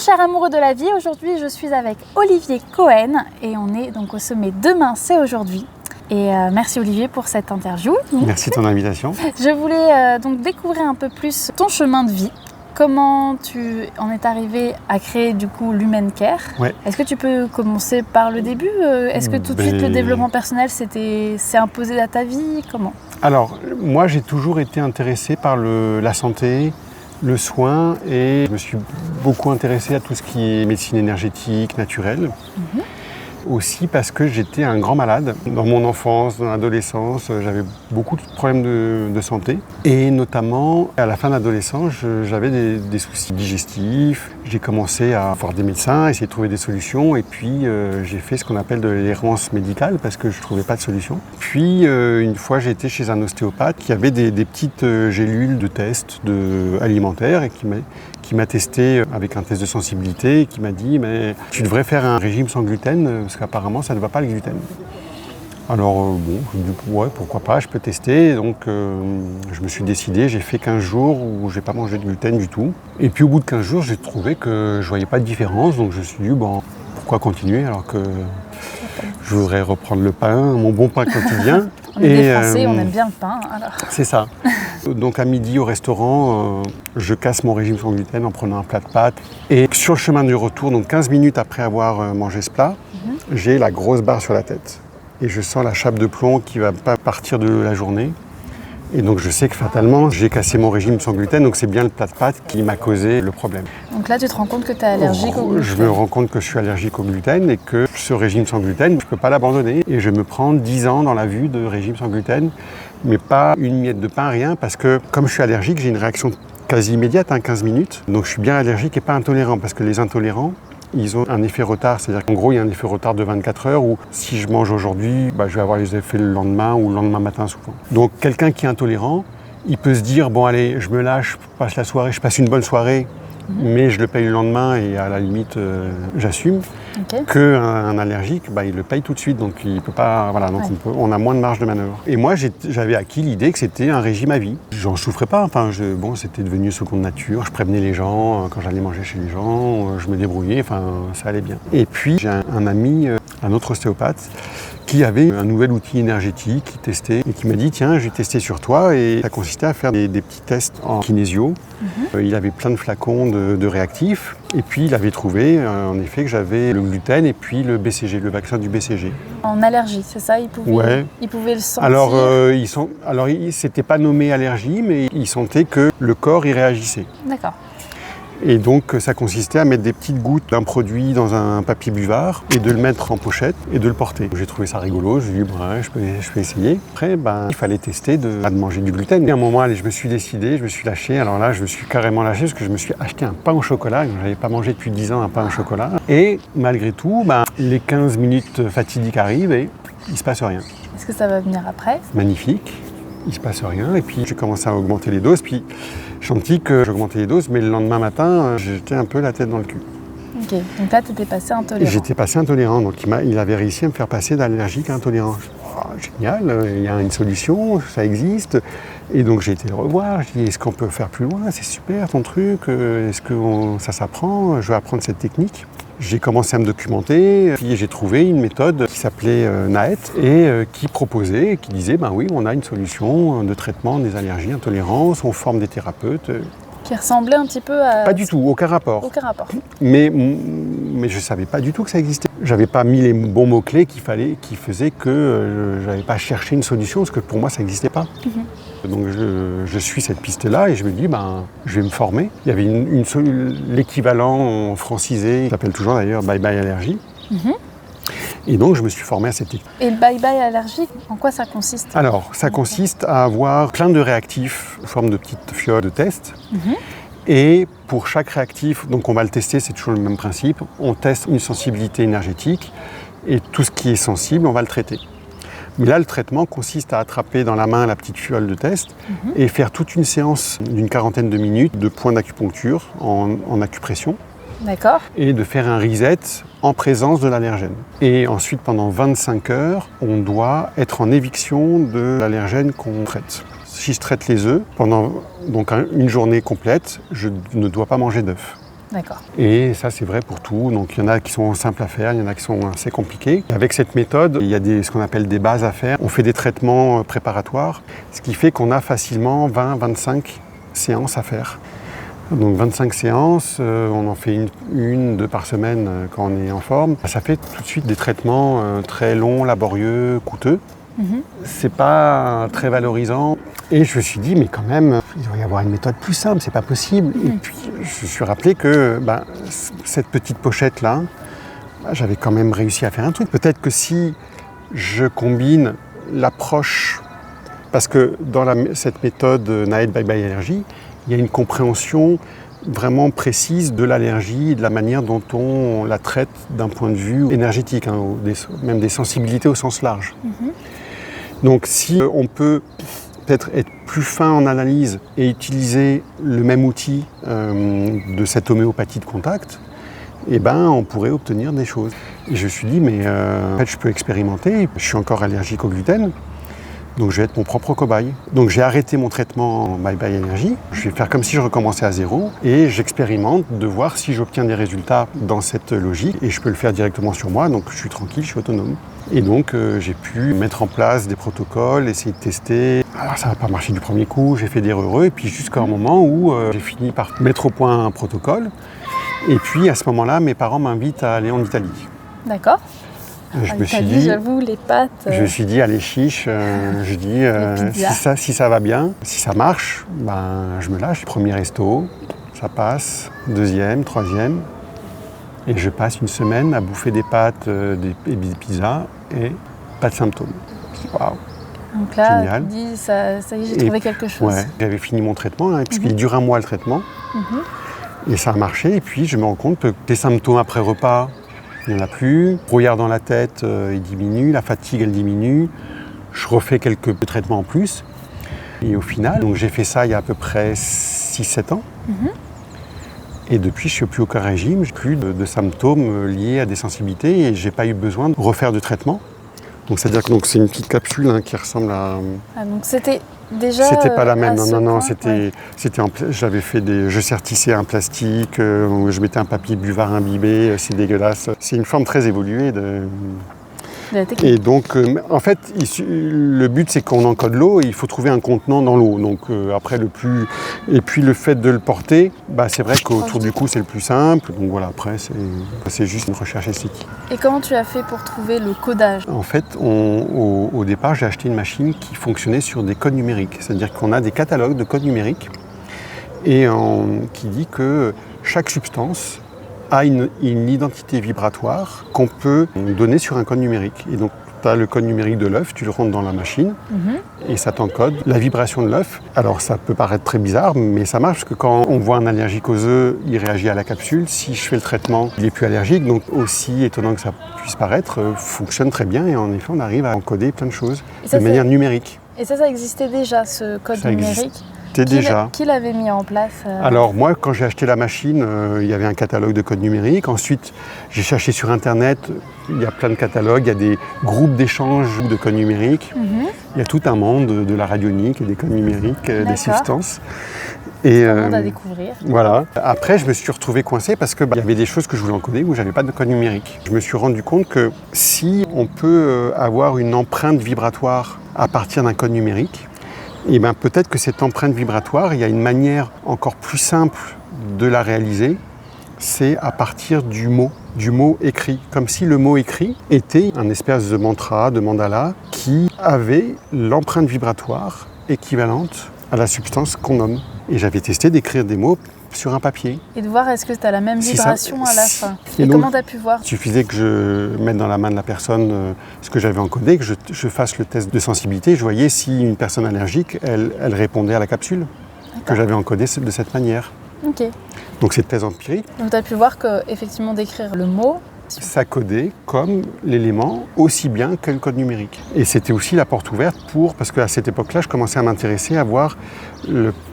chers amoureux de la vie, aujourd'hui je suis avec Olivier Cohen et on est donc au sommet Demain c'est aujourd'hui. Et merci Olivier pour cette interview. Merci de ton invitation. Je voulais donc découvrir un peu plus ton chemin de vie. Comment tu en es arrivé à créer du coup l'Human Care? Ouais. Est-ce que tu peux commencer par le début? Est-ce que tout de suite le développement personnel s'est imposé à ta vie? Comment? Alors, moi j'ai toujours été intéressé par la santé, le soin et je me suis beaucoup intéressé à tout ce qui est médecine énergétique, naturelle. Aussi parce que j'étais un grand malade. Dans mon enfance, dans l'adolescence, j'avais beaucoup de problèmes de santé. Et notamment, à la fin de l'adolescence, j'avais des soucis digestifs. J'ai commencé à voir des médecins, essayer de trouver des solutions. Et puis, j'ai fait ce qu'on appelle de l'errance médicale parce que je ne trouvais pas de solution. Puis, une fois, j'ai été chez un ostéopathe qui avait des petites gélules de tests alimentaires et qui m'a testé avec un test de sensibilité et qui m'a dit mais tu devrais faire un régime sans gluten parce qu'apparemment ça ne va pas le gluten. Alors bon, je me dis ouais pourquoi pas, je peux tester. Donc je me suis décidé, j'ai fait 15 jours où j'ai pas mangé de gluten du tout. Et puis au bout de 15 jours, j'ai trouvé que je voyais pas de différence, donc je me suis dit bon pourquoi continuer alors que je voudrais reprendre le pain, mon bon pain quotidien. On est des Français, on aime bien le pain alors. C'est ça. Donc à midi au restaurant, je casse mon régime sans gluten en prenant un plat de pâtes. Et sur le chemin du retour, donc 15 minutes après avoir mangé ce plat, j'ai la grosse barre sur la tête. Et je sens la chape de plomb qui ne va pas partir de la journée. Et donc je sais que fatalement, j'ai cassé mon régime sans gluten, donc c'est bien le plat de pâtes qui m'a causé le problème. Donc là, tu te rends compte que tu es allergique au gluten? Je me rends compte que je suis allergique au gluten et que ce régime sans gluten, je ne peux pas l'abandonner. Et je me prends 10 ans dans la vue de régime sans gluten, mais pas une miette de pain, rien, parce que comme je suis allergique, j'ai une réaction quasi immédiate, 15 minutes. Donc je suis bien allergique et pas intolérant, parce que les intolérants, ils ont un effet retard, c'est-à-dire qu'en gros, il y a un effet retard de 24 heures où si je mange aujourd'hui, je vais avoir les effets le lendemain ou le lendemain matin souvent. Donc quelqu'un qui est intolérant, il peut se dire, bon allez, je me lâche, je passe la soirée, je passe une bonne soirée, mais je le paye le lendemain et à la limite, j'assume. Okay. Qu'un allergique, il le paye tout de suite, donc il peut pas, voilà, donc on a moins de marge de manœuvre. Et moi, j'avais acquis l'idée que c'était un régime à vie. J'en souffrais pas, c'était devenu seconde nature, je prévenais les gens quand j'allais manger chez les gens, je me débrouillais, ça allait bien. Et puis, j'ai un ami, un autre ostéopathe, qui avait un nouvel outil énergétique, qui testait et qui m'a dit tiens, je vais tester sur toi, et ça consistait à faire des petits tests en kinésio. Il avait plein de flacons de réactifs et puis il avait trouvé en effet que j'avais le gluten et puis le BCG, le vaccin du BCG. En allergie, c'est ça? Il pouvait le sentir? Alors, c'était pas nommé allergie, mais il sentait que le corps y réagissait. D'accord. Et donc ça consistait à mettre des petites gouttes d'un produit dans un papier buvard et de le mettre en pochette et de le porter. J'ai trouvé ça rigolo, je me suis dit je peux essayer. Après il fallait tester de manger du gluten. Et à un moment je me suis décidé, je me suis lâché. Alors là je me suis carrément lâché parce que je me suis acheté un pain au chocolat. Je n'avais pas mangé depuis 10 ans un pain au chocolat. Et malgré tout, les 15 minutes fatidiques arrivent et il ne se passe rien. Est-ce que ça va venir après? Magnifique. Il ne se passe rien, et puis j'ai commencé à augmenter les doses, puis j'ai senti que j'augmentais les doses, mais le lendemain matin, j'étais un peu la tête dans le cul. Ok, donc là tu étais passé intolérant. J'étais passé intolérant, donc il avait réussi à me faire passer d'allergique à intolérant. Génial, il y a une solution, ça existe. Et donc j'ai été le revoir, je dis est-ce qu'on peut faire plus loin, c'est super ton truc, est-ce que ça s'apprend, je vais apprendre cette technique. J'ai commencé à me documenter, puis j'ai trouvé une méthode qui s'appelait NAET et qui proposait, qui disait oui, on a une solution de traitement des allergies, intolérances, on forme des thérapeutes. Qui ressemblait un petit peu à... Pas du tout, aucun rapport. Aucun rapport. Mais je ne savais pas du tout que ça existait. J'avais pas mis les bons mots-clés qui faisaient que je n'avais pas cherché une solution, parce que pour moi ça n'existait pas. Donc je suis cette piste-là et je me dis, je vais me former. Il y avait l'équivalent francisé, qui s'appelle toujours d'ailleurs Bye Bye Allergie. Et donc je me suis formé à cette technique. Et le Bye Bye Allergie, en quoi ça consiste? Alors, ça consiste à avoir plein de réactifs sous forme de petites fioles de test. Et pour chaque réactif, donc on va le tester, c'est toujours le même principe, on teste une sensibilité énergétique et tout ce qui est sensible, on va le traiter. Mais là, le traitement consiste à attraper dans la main la petite fiole de test et faire toute une séance d'une 40aine de minutes de points d'acupuncture en acupression. D'accord. Et de faire un reset en présence de l'allergène. Et ensuite, pendant 25 heures, on doit être en éviction de l'allergène qu'on traite. Si je traite les œufs, pendant une journée complète, je ne dois pas manger d'œufs. D'accord. Et ça, c'est vrai pour tout. Donc, il y en a qui sont simples à faire, il y en a qui sont assez compliqués. Avec cette méthode, il y a ce qu'on appelle des bases à faire. On fait des traitements préparatoires, ce qui fait qu'on a facilement 20-25 séances à faire. Donc 25 séances, on en fait une, deux par semaine quand on est en forme. Ça fait tout de suite des traitements très longs, laborieux, coûteux. C'est pas très valorisant. Et je me suis dit, mais quand même, il doit y avoir une méthode plus simple, c'est pas possible. Et puis je me suis rappelé que cette petite pochette-là, j'avais quand même réussi à faire un truc. Peut-être que si je combine l'approche, parce que dans cette méthode Naed Bye Bye Allergie, il y a une compréhension vraiment précise de l'allergie et de la manière dont on la traite d'un point de vue énergétique, même des sensibilités au sens large. Donc si on peut peut-être être plus fin en analyse et utiliser le même outil de cette homéopathie de contact, on pourrait obtenir des choses. Et je me suis dit, mais en fait, je peux expérimenter, je suis encore allergique au gluten, donc je vais être mon propre cobaye. Donc j'ai arrêté mon traitement Bye Bye Allergie, je vais faire comme si je recommençais à zéro et j'expérimente de voir si j'obtiens des résultats dans cette logique et je peux le faire directement sur moi, donc je suis tranquille, je suis autonome. Et donc j'ai pu mettre en place des protocoles, essayer de tester. Alors ça n'a pas marché du premier coup, j'ai fait des heureux et puis jusqu'à un moment où j'ai fini par mettre au point un protocole. Et puis à ce moment-là, mes parents m'invitent à aller en Italie. D'accord. Je me suis dit, j'avoue, les pâtes. Je me suis dit, allez chiche, je dis, si ça va bien, si ça marche, je me lâche. Premier resto, ça passe, deuxième, troisième, et je passe une semaine à bouffer des pâtes, des pizzas, et pas de symptômes. Waouh. Donc là, génial. Tu dis, ça y est, j'ai trouvé quelque chose. Ouais, j'avais fini mon traitement, puisqu'il dure un mois le traitement, et ça a marché, et puis je me rends compte que les symptômes après repas, il n'y en a plus. Le brouillard dans la tête, il diminue. La fatigue, elle diminue. Je refais quelques traitements en plus. Et au final, donc j'ai fait ça il y a à peu près 6-7 ans. Et depuis, je ne suis plus aucun régime. Je n'ai plus de symptômes liés à des sensibilités et je n'ai pas eu besoin de refaire de traitement. Donc c'est-à-dire que c'est une petite capsule qui ressemble à... Ah, donc c'était déjà... C'était pas la même, non, c'était j'avais fait je sertissais un plastique, je mettais un papier buvard imbibé, c'est dégueulasse. C'est une forme très évoluée de la technique. Et donc, en fait, le but c'est qu'on encode l'eau et il faut trouver un contenant dans l'eau. Donc après et puis le fait de le porter, c'est vrai qu'autour du cou c'est le plus simple. Donc voilà, après c'est juste une recherche esthétique. Et comment tu as fait pour trouver le codage ? En fait, au départ, j'ai acheté une machine qui fonctionnait sur des codes numériques. C'est-à-dire qu'on a des catalogues de codes numériques et qui dit que chaque substance a une identité vibratoire qu'on peut donner sur un code numérique. Et donc, tu as le code numérique de l'œuf, tu le rentres dans la machine et ça t'encode la vibration de l'œuf. Alors, ça peut paraître très bizarre, mais ça marche parce que quand on voit un allergique aux œufs, il réagit à la capsule. Si je fais le traitement, il n'est plus allergique. Donc, aussi étonnant que ça puisse paraître, fonctionne très bien et en effet, on arrive à encoder plein de choses de manière numérique. Et ça existait déjà, ce code numérique ? Qui l'avait mis en place Alors moi, quand j'ai acheté la machine, il y avait un catalogue de codes numériques. Ensuite, j'ai cherché sur Internet, il y a plein de catalogues, il y a des groupes d'échange de codes numériques. Il y a tout un monde de la radionique et des codes numériques, des substances. C'est un monde à découvrir. Voilà. Après, je me suis retrouvé coincé parce qu'il y avait des choses que je voulais encoder où je n'avais pas de code numérique. Je me suis rendu compte que si on peut avoir une empreinte vibratoire à partir d'un code numérique, et peut-être que cette empreinte vibratoire, il y a une manière encore plus simple de la réaliser, c'est à partir du mot écrit. Comme si le mot écrit était un espèce de mantra, de mandala, qui avait l'empreinte vibratoire équivalente à la substance qu'on nomme. Et j'avais testé d'écrire des mots sur un papier. Et de voir est-ce que tu as la même vibration à la fin. Et donc, comment tu as pu voir ? Il suffisait que je mette dans la main de la personne ce que j'avais encodé, que je fasse le test de sensibilité. Je voyais si une personne allergique, elle répondait à la capsule que j'avais encodée de cette manière. Ok. Donc c'est thèse empirique. Donc tu as pu voir qu'effectivement d'écrire le mot, ça codait comme l'élément aussi bien que le code numérique. Et c'était aussi la porte ouverte parce qu'à cette époque-là, je commençais à m'intéresser à voir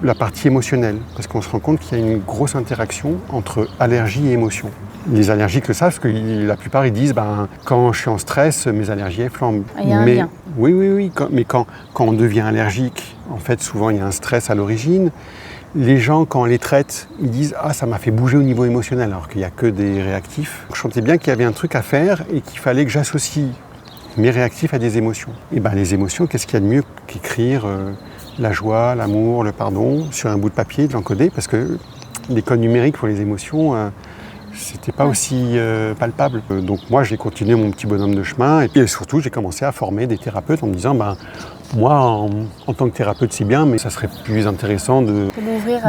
la partie émotionnelle. Parce qu'on se rend compte qu'il y a une grosse interaction entre allergie et émotion. Les allergiques le savent parce que la plupart ils disent quand je suis en stress, mes allergies elles flambent. Il y a un lien. Oui. Mais quand on devient allergique, en fait souvent il y a un stress à l'origine. les gens, quand on les traite, ils disent « Ah, ça m'a fait bouger au niveau émotionnel », alors qu'il n'y a que des réactifs. Je sentais bien qu'il y avait un truc à faire et qu'il fallait que j'associe mes réactifs à des émotions. Et ben les émotions, qu'est-ce qu'il y a de mieux qu'écrire la joie, l'amour, le pardon sur un bout de papier, de l'encoder, parce que les codes numériques pour les émotions, c'était pas aussi palpable. Donc moi, j'ai continué mon petit bonhomme de chemin et puis surtout, j'ai commencé à former des thérapeutes en me disant moi, en tant que thérapeute, c'est bien, mais ça serait plus intéressant de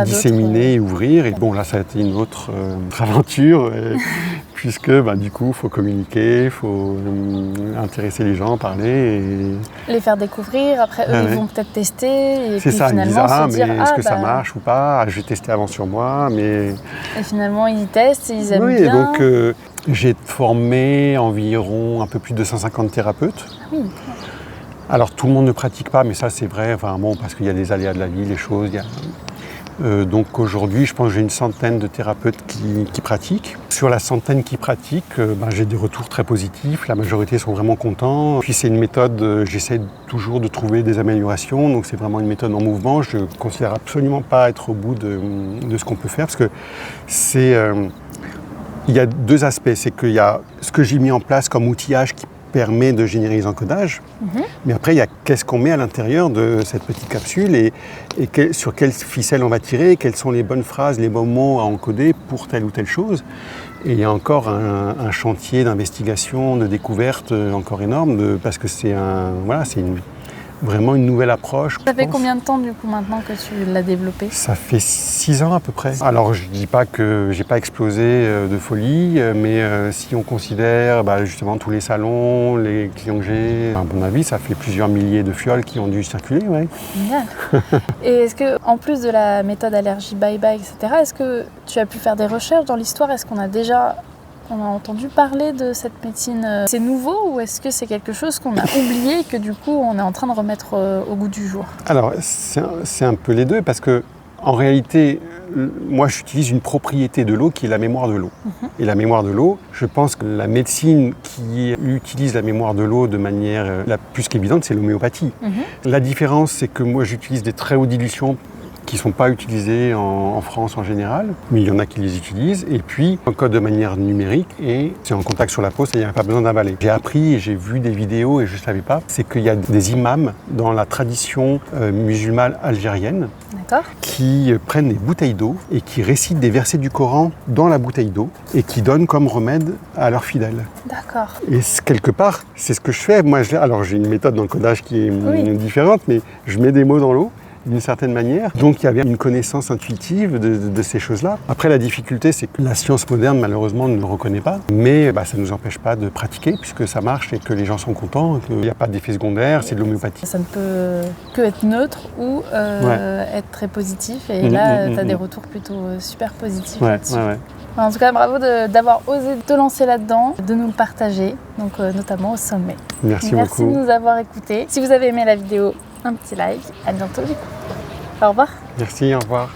disséminer et ouvrir. Et bon, là, ça a été une autre aventure, puisque du coup, il faut communiquer, il faut intéresser les gens, parler. Et... les faire découvrir, après eux, ils vont peut-être tester. Et c'est puis, ça, finalement, ils disent « Ah, mais est-ce que ça marche ou pas ? J'ai testé avant sur moi, mais... » Et finalement, ils testent, ils aiment bien. Oui, donc j'ai formé environ un peu plus de 150 thérapeutes. Ah oui. Alors tout le monde ne pratique pas, mais ça c'est vrai, parce qu'il y a des aléas de la vie, les choses. Donc aujourd'hui, je pense que j'ai une centaine de thérapeutes qui pratiquent. Sur la centaine qui pratiquent, j'ai des retours très positifs, la majorité sont vraiment contents. Puis c'est une méthode, j'essaie toujours de trouver des améliorations, donc c'est vraiment une méthode en mouvement. Je ne considère absolument pas être au bout de ce qu'on peut faire, parce que c'est... il y a deux aspects, c'est qu'il y a ce que j'ai mis en place comme outillage qui permet de générer les encodages, mais après il y a qu'est-ce qu'on met à l'intérieur de cette petite capsule et sur quelle ficelle on va tirer, quelles sont les bonnes phrases, les bons mots à encoder pour telle ou telle chose. Et il y a encore un chantier d'investigation, de découverte encore énorme, parce que c'est vraiment une nouvelle approche. Ça fait combien de temps du coup maintenant que tu l'as développé ? Ça fait 6 ans à peu près. Alors je ne dis pas que j'ai pas explosé de folie, mais si on considère justement tous les salons, les clients que j'ai, à mon avis ça fait plusieurs milliers de fioles qui ont dû circuler. Ouais. Génial. Et est-ce que, en plus de la méthode allergie bye-bye, etc., est-ce que tu as pu faire des recherches dans l'histoire ? Est-ce qu'on a entendu parler de cette médecine? C'est nouveau ou est-ce que c'est quelque chose qu'on a oublié et que du coup on est en train de remettre au goût du jour? Alors c'est un peu les deux parce que en réalité, moi j'utilise une propriété de l'eau qui est la mémoire de l'eau. Et la mémoire de l'eau, je pense que la médecine qui utilise la mémoire de l'eau de manière la plus qu'évidente, c'est l'homéopathie. La différence, c'est que moi j'utilise des très hautes dilutions qui ne sont pas utilisés en France en général, mais il y en a qui les utilisent, et puis on code de manière numérique, et c'est en contact sur la peau, c'est-à-dire qu'il n'y a pas besoin d'avaler. J'ai appris et j'ai vu des vidéos, et je ne savais pas, c'est qu'il y a des imams dans la tradition musulmane algérienne qui prennent des bouteilles d'eau et qui récitent des versets du Coran dans la bouteille d'eau, et qui donnent comme remède à leurs fidèles. D'accord. Et quelque part, c'est ce que je fais. Moi, alors j'ai une méthode d'encodage qui est différente, mais je mets des mots dans l'eau, d'une certaine manière. Donc il y avait une connaissance intuitive de ces choses-là. Après la difficulté, c'est que la science moderne malheureusement ne le reconnaît pas, mais ça ne nous empêche pas de pratiquer puisque ça marche et que les gens sont contents, qu'il n'y a pas d'effet secondaire, c'est de l'homéopathie. Ça ne peut que être neutre ou être très positif et là tu as des retours plutôt super positifs là-dessus. En tout cas, bravo d'avoir osé te lancer là-dedans, de nous le partager, donc notamment au sommet. Merci beaucoup. Merci de nous avoir écoutés. Si vous avez aimé la vidéo, un petit like. À bientôt du coup. Au revoir. Merci, au revoir.